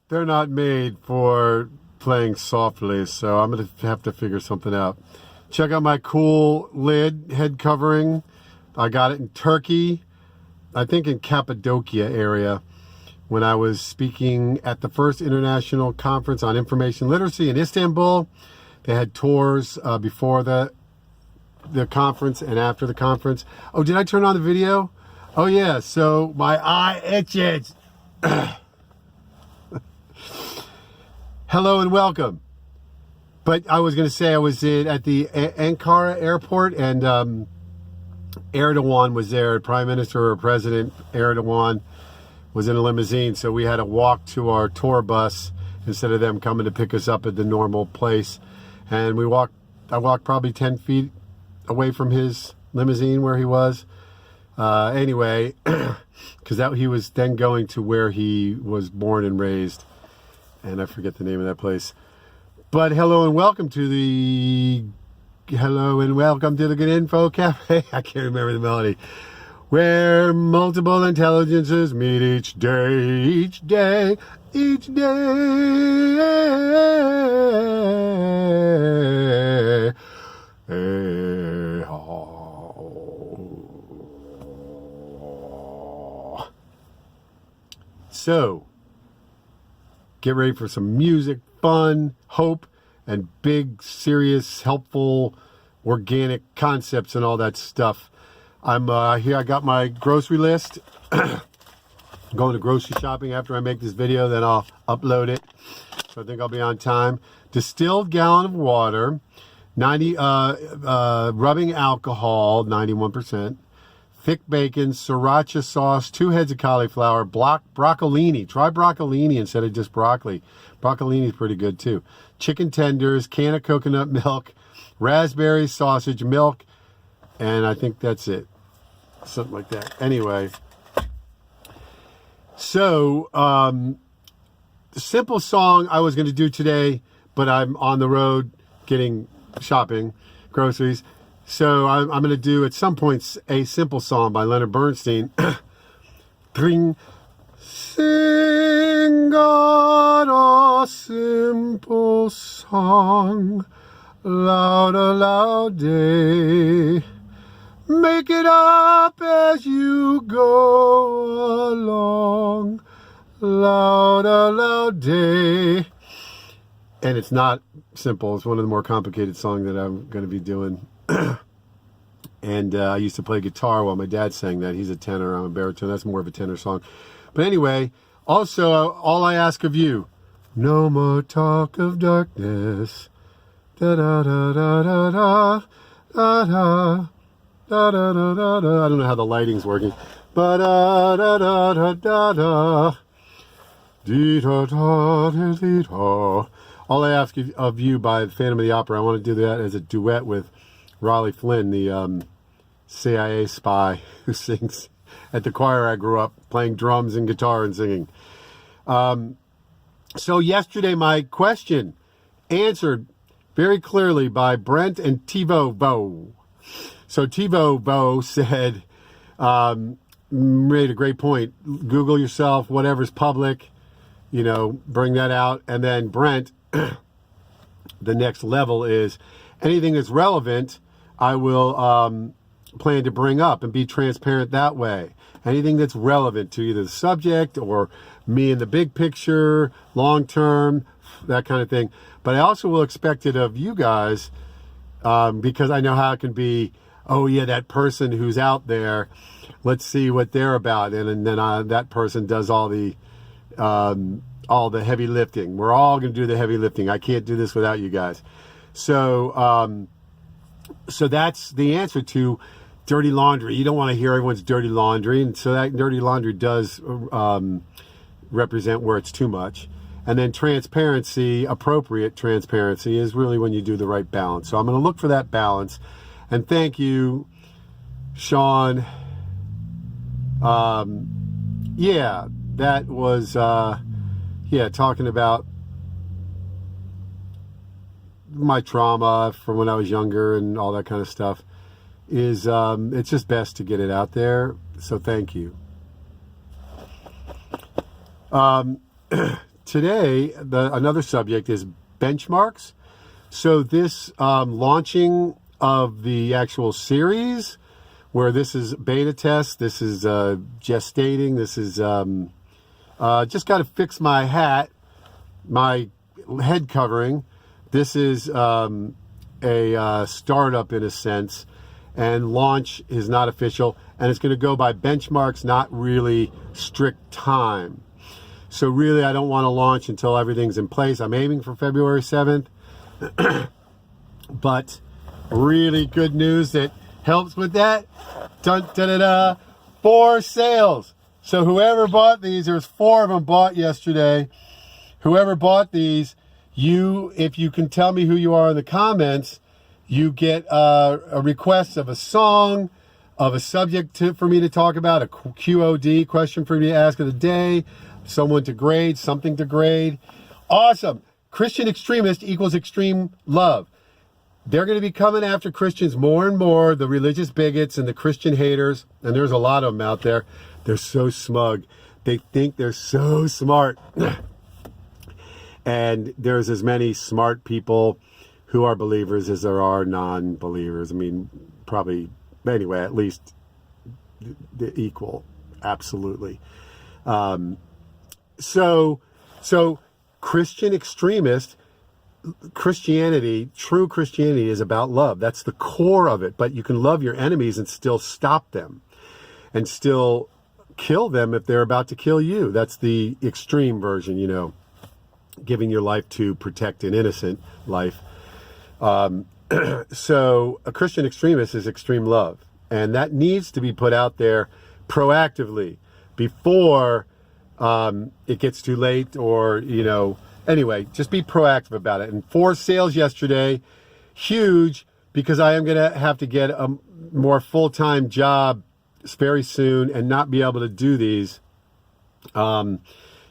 they're not made for playing softly, so I'm going to have to figure something out. Check out my cool lid head covering. I got it in Turkey, I think in Cappadocia area, when I was speaking at the first international conference on information literacy in Istanbul. They had tours before the conference and after the conference. Oh, did I turn on the video? Oh yeah, so my eye itches. Hello and welcome. But I was going to say I was at the Ankara airport, and Erdogan was there. Prime Minister or President Erdogan was in a limousine, so we had to walk to our tour bus instead of them coming to pick us up at the normal place. And I walked probably 10 feet away from his limousine where he was. Anyway, because he was then going to where he was born and raised. And I forget the name of that place. But hello and welcome to the Good Info Cafe. I can't remember the melody. Where multiple intelligences meet each day. So, get ready for some music, fun, hope, and big, serious, helpful, organic concepts and all that stuff. I'm here. I got my grocery list. Going to grocery shopping after I make this video, then I'll upload it. So I think I'll be on time. Distilled gallon of water, 90 rubbing alcohol, 91%. Thick bacon, sriracha sauce, 2 heads of cauliflower, broccolini. Try broccolini instead of just broccoli. Broccolini is pretty good too. Chicken tenders, can of coconut milk, raspberry sausage, milk, and I think that's it. Something like that. Anyway, so the simple song I was going to do today, but I'm on the road getting shopping, groceries. So I'm going to do at some point a simple song by Leonard Bernstein. Sing God a simple song, loud day. Make it up as you go along, loud day. And it's not simple. It's one of the more complicated songs that I'm going to be doing. And I used to play guitar while my dad sang that. He's a tenor, I'm a baritone. That's more of a tenor song. But anyway, also, all I ask of you, no more talk of darkness. Da-da-da-da-da-da, da-da, da-da-da-da-da. I don't know how the lighting's working. Ba-da-da-da-da-da-da, dee-da-da-dee-dee-da. All I ask of you by Phantom of the Opera, I want to do that as a duet with Raleigh Flynn, the CIA spy who sings at the choir I grew up, playing drums and guitar and singing. So yesterday, my question answered very clearly by Brent and Tivo Vo. So Tivo Vo said, made a great point. Google yourself, whatever's public, bring that out. And then Brent, the next level is anything that's relevant, I will plan to bring up and be transparent that way. Anything that's relevant to either the subject or me in the big picture, long term, that kind of thing. But I also will expect it of you guys because I know how it can be, oh yeah, that person who's out there, let's see what they're about. And then that person does all the heavy lifting. We're all going to do the heavy lifting. I can't do this without you guys. So, so that's the answer to dirty laundry. You don't want to hear everyone's dirty laundry. And so that dirty laundry does represent where it's too much. And then transparency, appropriate transparency, is really when you do the right balance. So I'm going to look for that balance. And thank you, Sean. Yeah, that was, talking about my trauma from when I was younger and all that kind of stuff. It's just best to get it out there. So thank you. today, another subject is benchmarks. So this launching of the actual series, where this is beta test, this is gestating, this is just got to fix my hat, my head covering. This is a startup in a sense, and launch is not official, and it's going to go by benchmarks, not really strict time. So really, I don't want to launch until everything's in place. I'm aiming for February 7th, but really good news that helps with that. Dun, da, da, da. 4 sales. So whoever bought these, there's 4 of them bought yesterday. Whoever bought these, if you can tell me who you are in the comments, you get a request of a song, of a subject for me to talk about, a QOD, question for me to ask of the day, someone to grade, something to grade. Awesome. Christian extremist equals extreme love. They're going to be coming after Christians more and more, the religious bigots and the Christian haters, and there's a lot of them out there. They're so smug. They think they're so smart. And there's as many smart people who are believers as there are non-believers. I mean, probably, anyway, at least the equal. Absolutely. So Christian extremist, Christianity, true Christianity is about love. That's the core of it. But you can love your enemies and still stop them and still kill them if they're about to kill you. That's the extreme version, giving your life to protect an innocent life. So a Christian extremist is extreme love. And that needs to be put out there proactively before it gets too late or, anyway, just be proactive about it. And 4 sales yesterday, huge, because I am going to have to get a more full-time job very soon and not be able to do these. I'll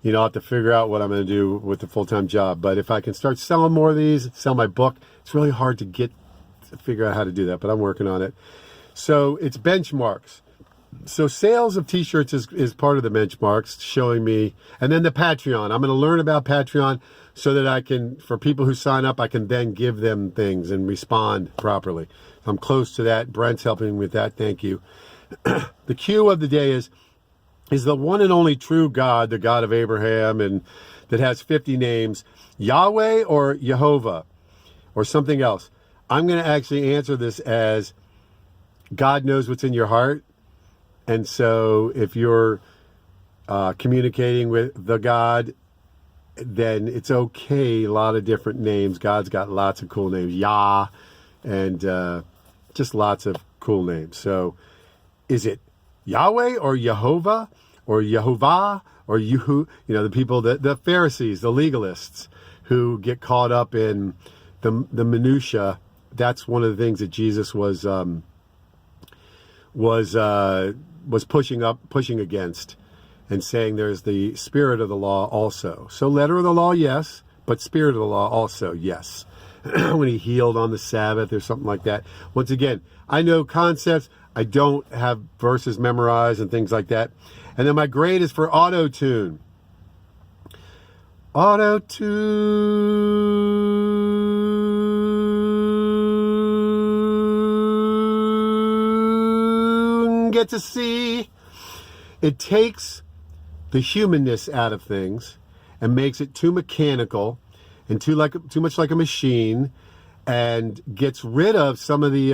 have to figure out what I'm going to do with the full-time job. But if I can start selling more of these, sell my book, it's really hard to figure out how to do that, but I'm working on it. So it's benchmarks. So sales of t-shirts is part of the benchmarks, showing me, and then the Patreon. I'm going to learn about Patreon so that I can, for people who sign up, I can then give them things and respond properly. I'm close to that. Brent's helping me with that. Thank you. The Q of the day is the one and only true God, the God of Abraham, and that has 50 names, Yahweh or Jehovah or something else? I'm going to actually answer this as God knows what's in your heart. And so if you're communicating with the God, then it's okay. A lot of different names. God's got lots of cool names. Yah, and just lots of cool names. So is it Yahweh or Jehovah or Yehovah or Yehu? The people, the Pharisees, the legalists who get caught up in the minutia. That's one of the things that Jesus was pushing against, and saying there's the spirit of the law also. So letter of the law, yes, but spirit of the law also, yes. When he healed on the Sabbath or something like that. Once again, I know concepts. I don't have verses memorized and things like that. And then my grade is for auto-tune. Auto-tune. Get to see. It takes the humanness out of things and makes it too mechanical and too much like a machine, and gets rid of some of the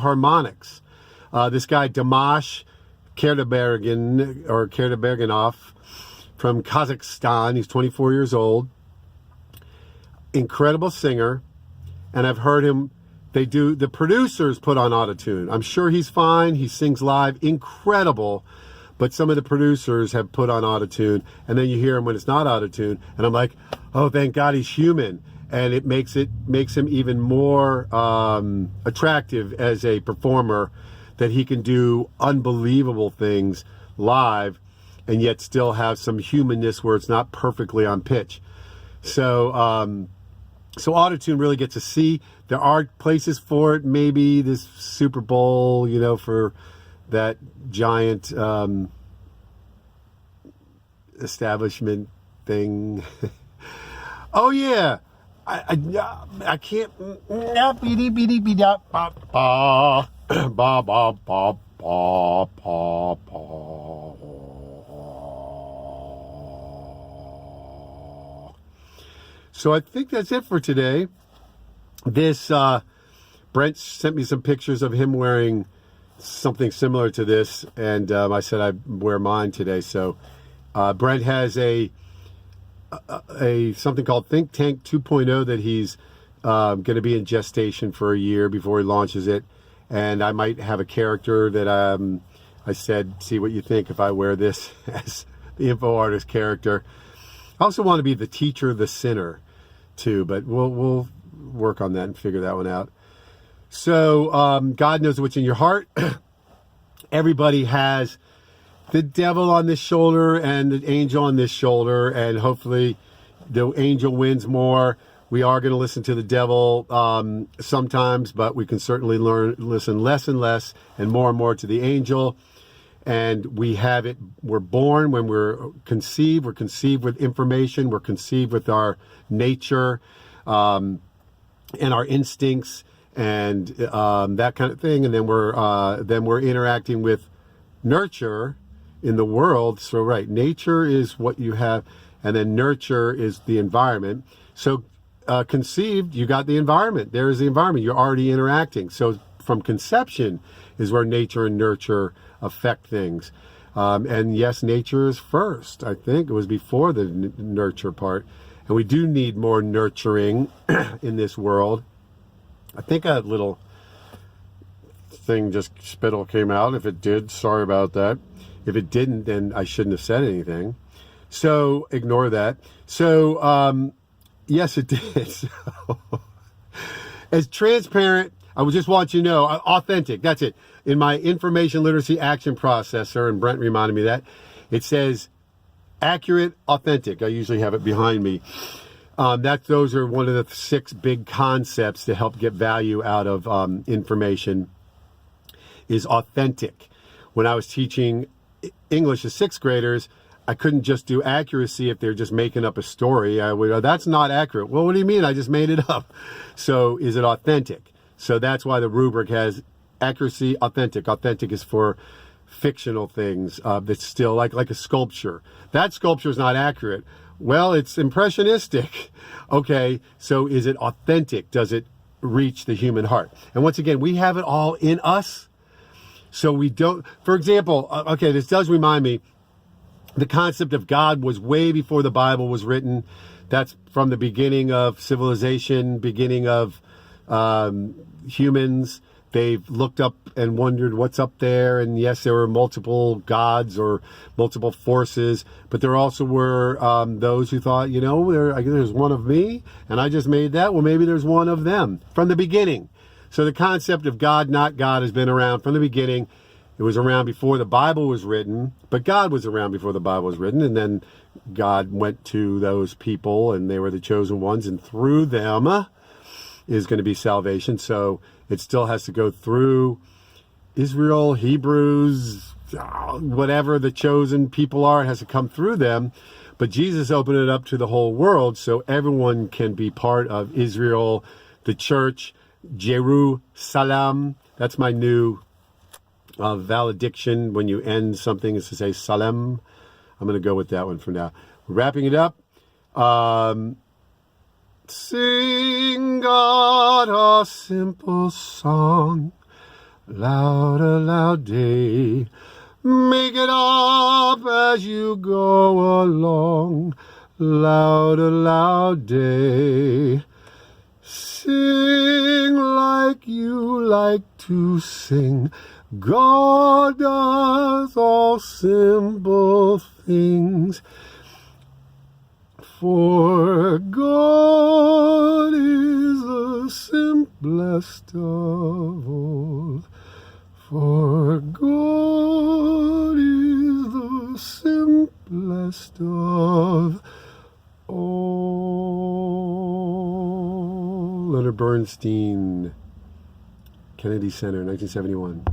harmonics. This guy Dimash Kerdaberganov from Kazakhstan. He's 24 years old. Incredible singer, and I've heard him. The producers put on autotune. I'm sure he's fine. He sings live, incredible. But some of the producers have put on autotune, and then you hear him when it's not autotune, and I'm like, oh, thank God he's human. And it makes him even more attractive as a performer, that he can do unbelievable things live and yet still have some humanness where it's not perfectly on pitch. So autotune really gets a C. There are places for it, maybe this Super Bowl, for that giant establishment thing. Oh yeah, I can't. So I think that's it for today. This Brent sent me some pictures of him wearing something similar to this, and I said I'd wear mine today. So Brent has a something called Think Tank 2.0 that he's going to be in gestation for a year before he launches it, and I might have a character that I said, see what you think if I wear this as the info artist character. I also want to be the teacher, the sinner, too, but we'll work on that and figure that one out. So God knows what's in your heart. Everybody has the devil on this shoulder and the angel on this shoulder, and hopefully the angel wins more. We are going to listen to the devil sometimes, but we can certainly listen less and less and more to the angel. And we have it, we're born when we're conceived with information, we're conceived with our nature and our instincts and that kind of thing. And then we're interacting with nurture in the world. So right, nature is what you have, and then nurture is the environment. So conceived, you got the environment. There is the environment. You're already interacting. So from conception is where nature and nurture affect things. And yes, nature is first. I think it was before the nurture part. And we do need more nurturing in this world. I think a little thing, just spittle, came out. If it did, sorry about that. If it didn't, then I shouldn't have said anything. So ignore that. So yes, it did. So, as transparent, I would just want you to know, authentic, that's it. In my information literacy action processor, and Brent reminded me that, it says accurate, authentic. I usually have it behind me. Those are one of the 6 big concepts to help get value out of information, is authentic. When I was teaching English to 6th graders, I couldn't just do accuracy if they're just making up a story. I would, that's not accurate. Well, what do you mean? I just made it up. So is it authentic? So that's why the rubric has accuracy, authentic. Authentic is for fictional things that's still like a sculpture. That sculpture is not accurate. Well, it's impressionistic. Okay, so is it authentic? Does it reach the human heart? And once again, we have it all in us. So we don't, for example, okay, this does remind me, the concept of God was way before the Bible was written. That's from the beginning of civilization, beginning of humans. They've looked up and wondered what's up there. And yes, there were multiple gods or multiple forces, but there also were those who thought, there's one of me and I just made that. Well, maybe there's one of them from the beginning. So the concept of God, not God, has been around from the beginning. It was around before the Bible was written, but God was around before the Bible was written. And then God went to those people and they were the chosen ones, and through them is going to be salvation. So it still has to go through Israel, Hebrews, whatever the chosen people are, it has to come through them. But Jesus opened it up to the whole world so everyone can be part of Israel, the church, Jerusalem. That's my new valediction. When you end something, is to say Salem. I'm going to go with that one for now. Wrapping it up. Sing God a simple song, loud day. Make it up as you go along, loud day. Sing like you like to sing. God does all simple things. For God is the simplest of all. For God is the simplest of all. Leonard Bernstein, Kennedy Center, 1971.